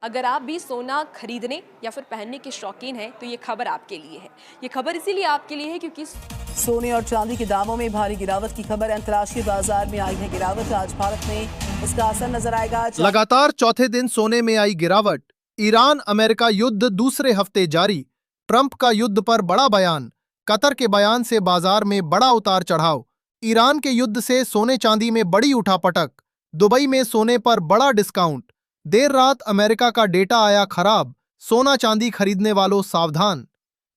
अगर आप भी सोना खरीदने या फिर पहनने के शौकीन हैं तो ये खबर आपके लिए है। ये खबर इसीलिए आपके लिए है क्योंकि सोने और चांदी के दामों में भारी गिरावट की खबर। अंतर्राष्ट्रीय बाजार में आई है गिरावट। आज भारत में इसका असर नजर आएगा। लगातार चौथे दिन सोने में आई गिरावट। ईरान अमेरिका युद्ध दूसरे हफ्ते जारी। ट्रंप का युद्ध पर बड़ा बयान। कतर के बयान से बाजार में बड़ा उतार चढ़ाव। ईरान के युद्ध से सोने चांदी में बड़ी उठापटक। दुबई में सोने पर बड़ा डिस्काउंट। देर रात अमेरिका का डेटा आया खराब। सोना चांदी खरीदने वालों सावधान।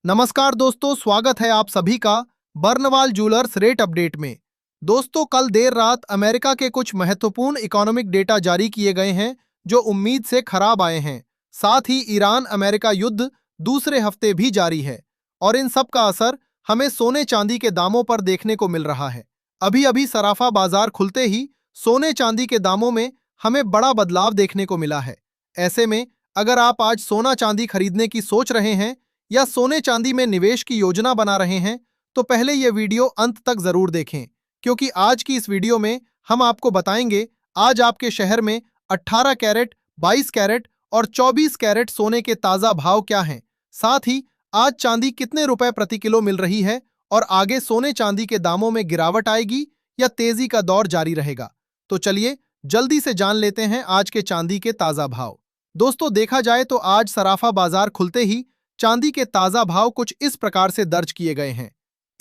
नमस्कार दोस्तों, स्वागत है आप सभी का बर्नवाल ज्वेलर्स रेट अपडेट में। दोस्तों, कल देर रात अमेरिका के कुछ महत्वपूर्ण इकोनॉमिक डेटा जारी किए गए हैं जो उम्मीद से खराब आए हैं। साथ ही ईरान अमेरिका युद्ध दूसरे हफ्ते भी जारी है और इन सब का असर हमें सोने चांदी के दामों पर देखने को मिल रहा है। अभी अभी सराफा बाजार खुलते ही सोने चांदी के दामों में हमें बड़ा बदलाव देखने को मिला है। ऐसे में अगर आप आज सोना चांदी खरीदने की सोच रहे हैं या सोने चांदी में निवेश की योजना बना रहे हैं तो पहले यह वीडियो अंत तक जरूर देखें, क्योंकि आज की इस वीडियो में हम आपको बताएंगे आज आपके शहर में 18 कैरेट, 22 कैरेट और 24 कैरेट सोने के ताजा भाव क्या हैं। साथ ही आज चांदी कितने रुपए प्रति किलो मिल रही है और आगे सोने चांदी के दामों में गिरावट आएगी या तेजी का दौर जारी रहेगा। तो चलिए जल्दी से जान लेते हैं आज के चांदी के ताजा भाव। दोस्तों, देखा जाए तो आज सराफा बाजार खुलते ही चांदी के ताजा भाव कुछ इस प्रकार से दर्ज किए गए हैं।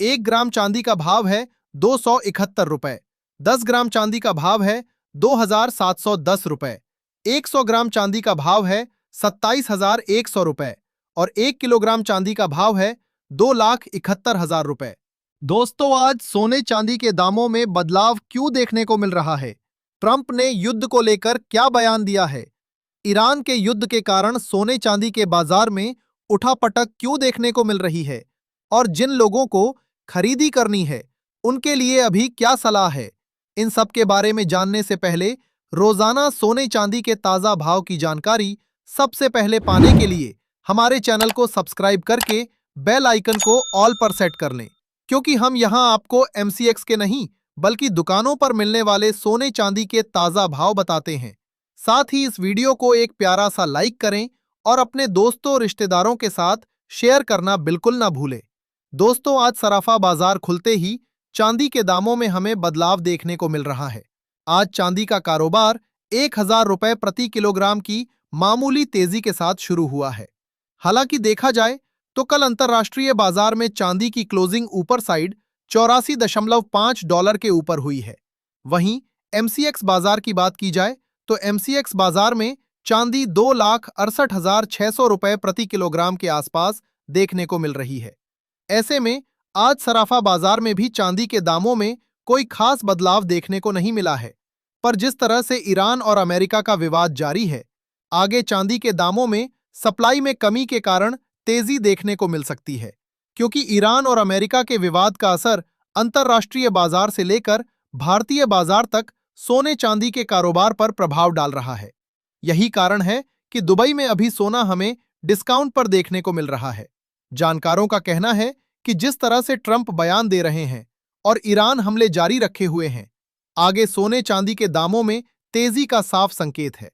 1 ग्राम चांदी का भाव है 271 रुपए। 10 ग्राम चांदी का भाव है 2710 रुपए। 100 ग्राम चांदी का भाव है 27,100 रुपए और 1 किलोग्राम चांदी का भाव है 2,71,000 रुपए। दोस्तों, आज सोने चांदी के दामों में बदलाव क्यों देखने को मिल रहा है? ट्रंप ने युद्ध को लेकर क्या बयान दिया है? ईरान के युद्ध के कारण सोने चांदी के बाजार में उठापटक क्यों देखने को मिल रही है? और जिन लोगों को खरीदी करनी है उनके लिए अभी क्या सलाह है? इन सब के बारे में जानने से पहले रोजाना सोने चांदी के ताजा भाव की जानकारी सबसे पहले पाने के लिए हमारे चैनल को सब्सक्राइब करके बेल आइकन को ऑल पर सेट कर लें, क्योंकि हम यहां आपको MCX के नहीं बल्कि दुकानों पर मिलने वाले सोने चांदी के ताजा भाव बताते हैं। साथ ही इस वीडियो को एक प्यारा सा लाइक करें और अपने दोस्तों रिश्तेदारों के साथ शेयर करना बिल्कुल ना भूलें। दोस्तों, आज सराफा बाजार खुलते ही चांदी के दामों में हमें बदलाव देखने को मिल रहा है। आज चांदी का कारोबार 1,000 रुपए प्रति किलोग्राम की मामूली तेजी के साथ शुरू हुआ है। हालांकि देखा जाए तो कल अंतर्राष्ट्रीय बाजार में चांदी की क्लोजिंग ऊपर साइड 84.5 डॉलर के ऊपर हुई है। वहीं MCX बाजार की बात की जाए तो MCX बाजार में चांदी 2,68,600 रुपए प्रति किलोग्राम के आसपास देखने को मिल रही है। ऐसे में आज सराफा बाजार में भी चांदी के दामों में कोई खास बदलाव देखने को नहीं मिला है। पर जिस तरह से ईरान और अमेरिका का विवाद जारी है, आगे चांदी के दामों में सप्लाई में कमी के कारण तेजी देखने को मिल सकती है, क्योंकि ईरान और अमेरिका के विवाद का असर अंतर्राष्ट्रीय बाजार से लेकर भारतीय बाजार तक सोने चांदी के कारोबार पर प्रभाव डाल रहा है। यही कारण है कि दुबई में अभी सोना हमें डिस्काउंट पर देखने को मिल रहा है। जानकारों का कहना है कि जिस तरह से ट्रंप बयान दे रहे हैं और ईरान हमले जारी रखे हुए हैं, आगे सोने चांदी के दामों में तेजी का साफ संकेत है।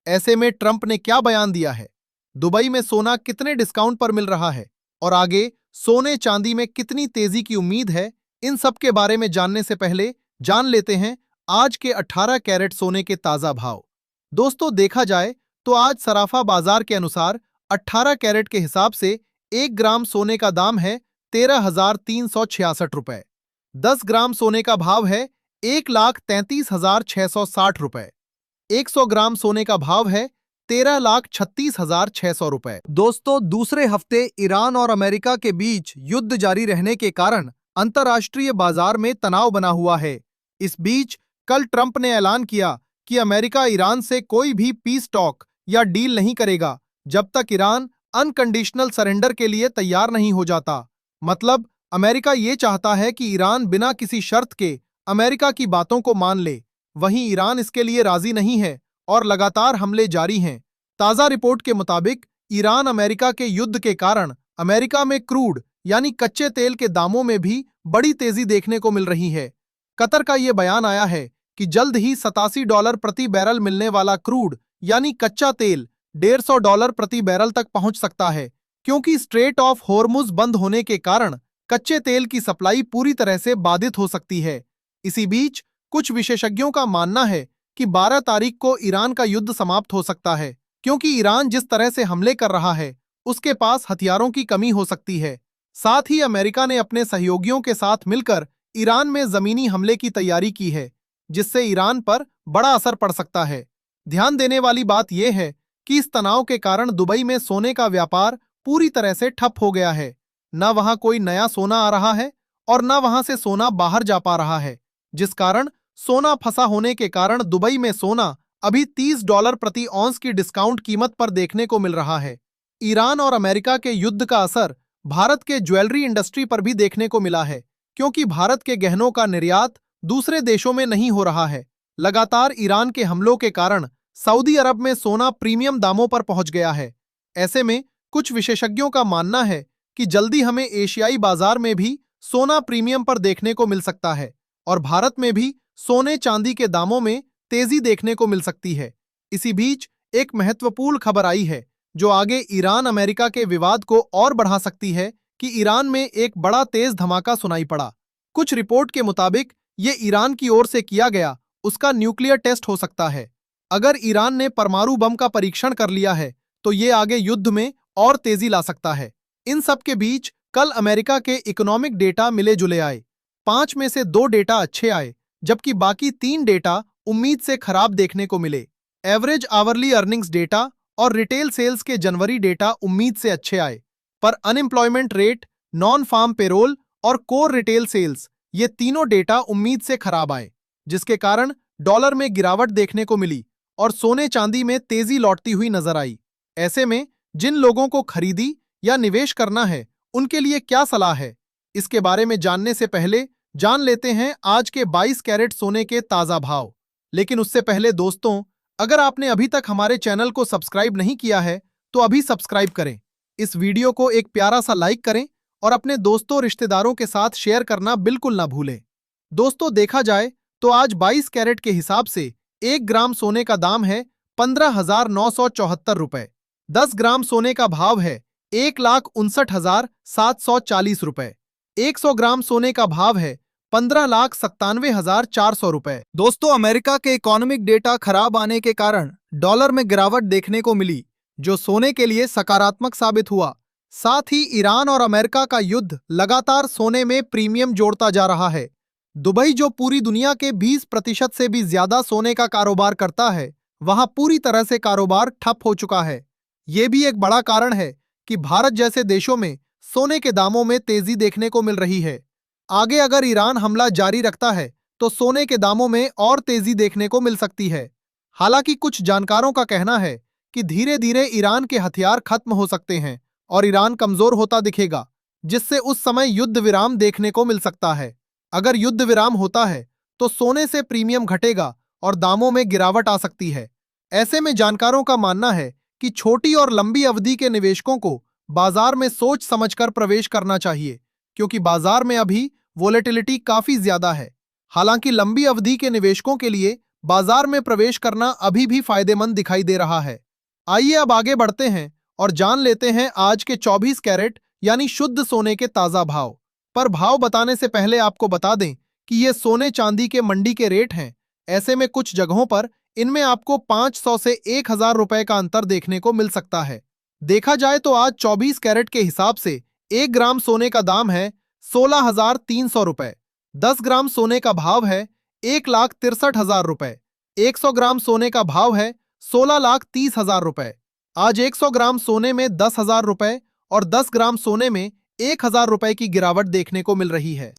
ऐसे में ट्रंप ने क्या बयान दिया है, दुबई में सोना कितने डिस्काउंट पर मिल रहा है और आगे सोने चांदी में कितनी तेजी की उम्मीद है, इन सब के बारे में जानने से पहले जान लेते हैं आज के 18 कैरेट सोने के ताजा भाव। दोस्तों, देखा जाए तो आज सराफा बाजार के अनुसार 18 कैरेट के हिसाब से 1 ग्राम सोने का दाम है 13,366 रुपए। 10 ग्राम सोने का भाव है 1,33,660 रुपए। 100 ग्राम सोने का भाव है 13,36,600 रुपए। दोस्तों, दूसरे हफ्ते ईरान और अमेरिका के बीच युद्ध जारी रहने के कारण अंतर्राष्ट्रीय बाजार में तनाव बना हुआ है। इस बीच कल ट्रंप ने ऐलान किया कि अमेरिका ईरान से कोई भी पीस टॉक या डील नहीं करेगा जब तक ईरान अनकंडीशनल सरेंडर के लिए तैयार नहीं हो जाता। मतलब अमेरिका ये चाहता है कि ईरान बिना किसी शर्त के अमेरिका की बातों को मान ले। वहीं ईरान इसके लिए राजी नहीं है और लगातार हमले जारी हैं। ताजा रिपोर्ट के मुताबिक ईरान अमेरिका के युद्ध के कारण अमेरिका में क्रूड यानी कच्चे तेल के दामों में भी बड़ी तेजी देखने को मिल रही है। कतर का यह बयान आया है कि जल्द ही $87 प्रति बैरल मिलने वाला क्रूड यानी कच्चा तेल $150 प्रति बैरल तक पहुंच सकता है, क्योंकि स्ट्रेट ऑफ होर्मुज बंद होने के कारण कच्चे तेल की सप्लाई पूरी तरह से बाधित हो सकती है। इसी बीच कुछ विशेषज्ञों का मानना है कि 12 तारीख को ईरान का युद्ध समाप्त हो सकता है, क्योंकि ईरान जिस तरह से हमले कर रहा है उसके पास हथियारों की कमी हो सकती है। साथ ही अमेरिका ने अपने सहयोगियों के साथ मिलकर ईरान में जमीनी हमले की तैयारी की है, जिससे ईरान पर बड़ा असर पड़ सकता है। ध्यान देने वाली बात यह है कि इस तनाव के कारण दुबई में सोने का व्यापार पूरी तरह से ठप हो गया है। न वहां कोई नया सोना आ रहा है और न वहां से सोना बाहर जा पा रहा है, जिस कारण सोना फंसा होने के कारण दुबई में सोना अभी $30 प्रति औंस की डिस्काउंट कीमत पर देखने को मिल रहा है। ईरान और अमेरिका के युद्ध का असर भारत के ज्वेलरी इंडस्ट्री पर भी देखने को मिला है, क्योंकि भारत के गहनों का निर्यात दूसरे देशों में नहीं हो रहा है। लगातार ईरान के हमलों के कारण सऊदी अरब में सोना प्रीमियम दामों पर पहुंच गया है। ऐसे में कुछ विशेषज्ञों का मानना है कि जल्दी हमें एशियाई बाजार में भी सोना प्रीमियम पर देखने को मिल सकता है और भारत में भी सोने चांदी के दामों में तेजी देखने को मिल सकती है। इसी बीच एक महत्वपूर्ण खबर आई है जो आगे ईरान अमेरिका के विवाद को और बढ़ा सकती है कि ईरान में एक बड़ा तेज धमाका सुनाई पड़ा। कुछ रिपोर्ट के मुताबिक ये ईरान की ओर से किया गया उसका न्यूक्लियर टेस्ट हो सकता है। अगर ईरान ने परमाणु बम का परीक्षण कर लिया है तो ये आगे युद्ध में और तेजी ला सकता है। इन सब के बीच कल अमेरिका के इकोनॉमिक डेटा मिले जुले आए। 5 में से 2 डेटा अच्छे आए, जबकि बाकी 3 डेटा उम्मीद से खराब देखने को मिले। एवरेज आवरली अर्निंग्स डेटा और रिटेल सेल्स के जनवरी डेटा उम्मीद से अच्छे आए, पर unemployment rate, non farm payroll और कोर रिटेल सेल्स ये तीनों डेटा उम्मीद से खराब आए, जिसके कारण डॉलर में गिरावट देखने को मिली और सोने चांदी में तेजी लौटती हुई नजर आई। ऐसे में जिन लोगों को खरीदी या निवेश करना है उनके लिए क्या सलाह है, इसके बारे में जानने से पहले जान लेते हैं आज के 22 कैरेट सोने के ताजा भाव। लेकिन उससे पहले दोस्तों, अगर आपने अभी तक हमारे चैनल को सब्सक्राइब नहीं किया है तो अभी सब्सक्राइब करें। इस वीडियो को एक प्यारा सा लाइक करें और अपने दोस्तों रिश्तेदारों के साथ शेयर करना बिल्कुल ना भूलें। दोस्तों, देखा जाए तो आज 22 कैरेट के हिसाब से 1 ग्राम सोने का दाम है 15,974 रुपए। 10 ग्राम सोने का भाव है 1,59,740 रुपए। 100 ग्राम सोने का भाव है 15,97,400 रुपए। दोस्तों, अमेरिका के इकोनॉमिक डेटा खराब आने के कारण डॉलर में गिरावट देखने को मिली, जो सोने के लिए सकारात्मक साबित हुआ। साथ ही ईरान और अमेरिका का युद्ध लगातार सोने में प्रीमियम जोड़ता जा रहा है। दुबई, जो पूरी दुनिया के 20% से भी ज्यादा सोने का कारोबार करता है, वहां पूरी तरह से कारोबार ठप हो चुका है। ये भी एक बड़ा कारण है कि भारत जैसे देशों में सोने के दामों में तेजी देखने को मिल रही है। आगे अगर ईरान हमला जारी रखता है तो सोने के दामों में और तेजी देखने को मिल सकती है। हालांकि कुछ जानकारों का कहना है कि धीरे धीरे ईरान के हथियार खत्म हो सकते हैं और ईरान कमजोर होता दिखेगा, जिससे उस समय युद्ध विराम देखने को मिल सकता है। अगर युद्ध विराम होता है तो सोने से प्रीमियम घटेगा और दामों में गिरावट आ सकती है। ऐसे में जानकारों का मानना है कि छोटी और लंबी अवधि के निवेशकों को बाजार में सोच समझकर प्रवेश करना चाहिए, क्योंकि बाजार में अभी वोलेटिलिटी काफी ज्यादा है। हालांकि लंबी अवधि के निवेशकों के लिए बाजार में प्रवेश करना अभी भी फायदेमंद दिखाई दे रहा है। आइए अब आगे बढ़ते हैं और जान लेते हैं आज के 24 कैरेट यानी शुद्ध सोने के ताजा भाव। पर भाव बताने से पहले आपको बता दें कि ये सोने चांदी के मंडी के रेट हैं। ऐसे में कुछ जगहों पर इनमें आपको 500 से 1000 रुपए का अंतर देखने को मिल सकता है। देखा जाए तो आज 24 कैरेट के हिसाब से 1 ग्राम सोने का दाम है 16,300 रुपए। 10 ग्राम सोने का भाव है 1,63,000 रुपए। 100 ग्राम सोने का भाव है 16,30,000 रुपए। आज 100 ग्राम सोने में 10,000 रुपए और 10 ग्राम सोने में 1,000 रुपए की गिरावट देखने को मिल रही है।